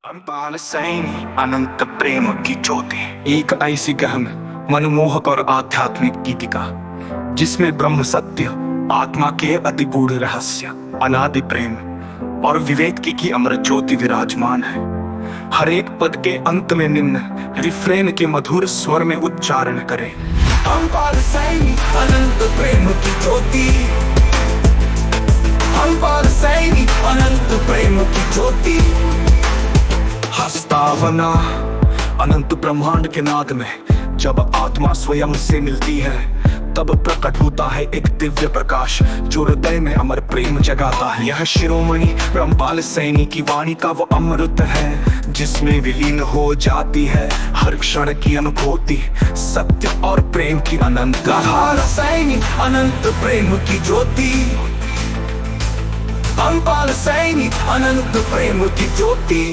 अनपाल सैनी अनंत प्रेम की ज्योति, एक ऐसी गहन मनमोहक और आध्यात्मिक गीतिका जिसमें ब्रह्म सत्य, आत्मा के अति गूढ़ रहस्य, अनादि प्रेम और विवेक की अमृत ज्योति विराजमान है। हर एक पद के अंत में निम्न रिफ्रेन के मधुर स्वर में उच्चारण करें। अनपाल सैनी अनंत प्रेम की ज्योति, अनपाल सैनी अनंत प्रेम की ज्योति। हस्तावना अनंत ब्रह्मांड के नाद में जब आत्मा स्वयं से मिलती है, तब प्रकट होता है एक दिव्य प्रकाश जो हृदय में अमर प्रेम जगाता है। यह शिरोमणि ब्रह्मपाल सैनी की वाणी का वो अमृत है जिसमें विलीन हो जाती है हर क्षण की अनुभूति, सत्य और प्रेम की अनंत गाथा। सैनी अनंत प्रेम की ज्योति, ब्रह्मपाल सैनी अनंत प्रेम की ज्योति।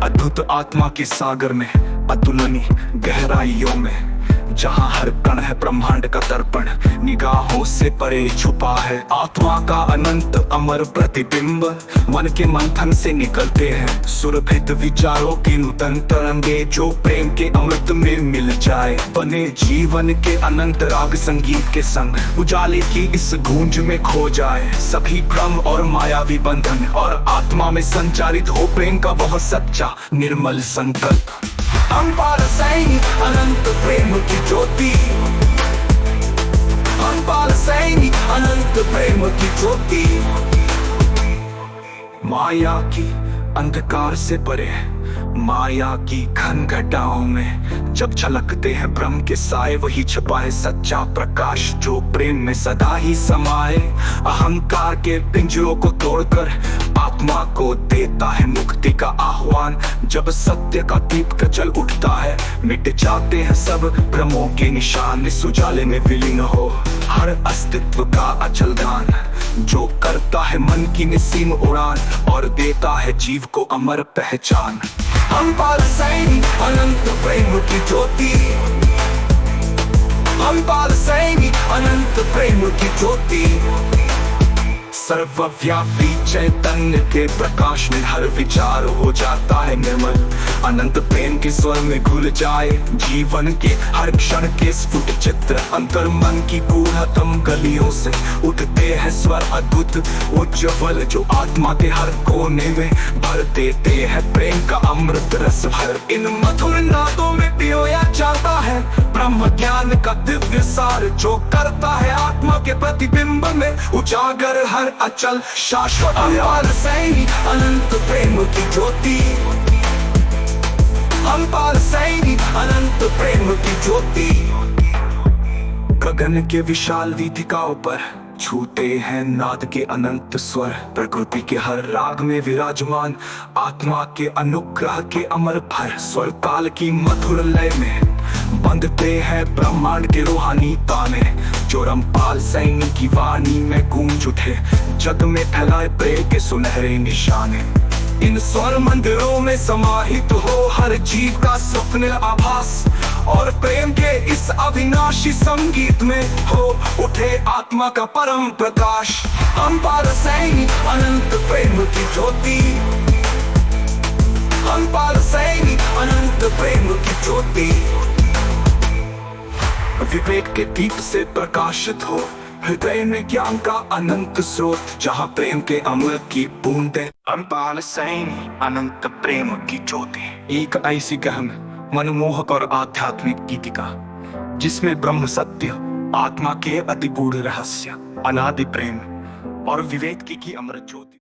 अद्भुत आत्मा के सागर में, अतुलनीय गहराइयों में, जहाँ हर कण है ब्रह्मांड का दर्पण, निगाहों से परे छुपा है आत्मा का अनंत अमर प्रतिबिंब। मन के मंथन से निकलते हैं सुरभित विचारों की नूतन तरंगे, जो प्रेम के अमृत में मिल जाए बने जीवन के अनंत राग संगीत के संग। उजाले की इस गूंज में खो जाए सभी भ्रम और मायावी बंधन, और आत्मा में संचारित हो प्रेम का वह सच्चा निर्मल संकल्प। अनपाल सैनी अनंत प्रेम की ज्योति, अनपाल सैनी अनंत प्रेम की ज्योति। माया की अंधकार से परे, माया की घन घटाओं में जब झलकते हैं ब्रह्म के साए, वही छुपा है सच्चा प्रकाश जो प्रेम में सदा ही समाये। अहंकार के पिंजरों को तोड़कर आत्मा को देता है मुक्ति का आह्वान। जब सत्य का दीप जल उठता है, मिट जाते हैं सब भ्रमों के निशान। इस उजाले में विलीन हो हर अस्तित्व का अचल गान, जो करता है मन की निसीम उड़ान और देता है जीव को अमर पहचान। अनपाल सैनी अनंत प्रेम की ज्योति, अनपाल सैनी अनंत प्रेम की ज्योति। सर्वव्यापी चैतन्य के प्रकाश में हर विचार हो जाता है निर्मल। अनंत प्रेम के स्वर में घुल जाए जीवन के हर क्षण के स्फुट चित्र। अंतर मन की गूढ़तम गलियों से उठते हैं स्वर अद्भुत उज्ज्वल, जो आत्मा के हर कोने में भर देते हैं प्रेम का अमृत रस भर। इन मधुर नादों में पियोया जाता है ब्रह्म ज्ञान का दिव्य सार, जो करता है आत्मा के प्रतिबिंब में उजागर हर अचल शाश्वत। अनपाल सैनी अनंत प्रेम की ज्योति, अनपाल सैनी अनंत प्रेम की ज्योति। गगन के विशाल वीथिकाओं पर छूते हैं नाद के अनंत स्वर, प्रकृति के हर राग में विराजमान आत्मा के अनुग्रह के अमर भर। स्वर ताल की मधुर लय में बंधते हैं ब्रह्मांड के रूहानी ताने, जो ब्रह्मपाल सैनी की वाणी में गूंज उठे जग में फैलाए प्रेम के सुनहरे निशाने। इन स्वर मंदिरों में समाहित हो हर जीव का स्वप्न आभास, और प्रेम के इस अविनाशी संगीत में हो उठे आत्मा का परम प्रकाश। अनपाल सैनी अनंत प्रेम की ज्योति, अनपाल सैनी अनंत प्रेम की ज्योति। विवेक के दीप से प्रकाशित हो हृदय में ज्ञान का अनंत स्रोत, जहाँ प्रेम के अमृत की बूंदें। अनपाल सैनी अनंत प्रेम की ज्योति, एक ऐसी गहन मनमोहक और आध्यात्मिक गीतिका जिसमें ब्रह्म सत्य, आत्मा के अति गूढ़ रहस्य, अनादि प्रेम और विवेक की अमृत ज्योति।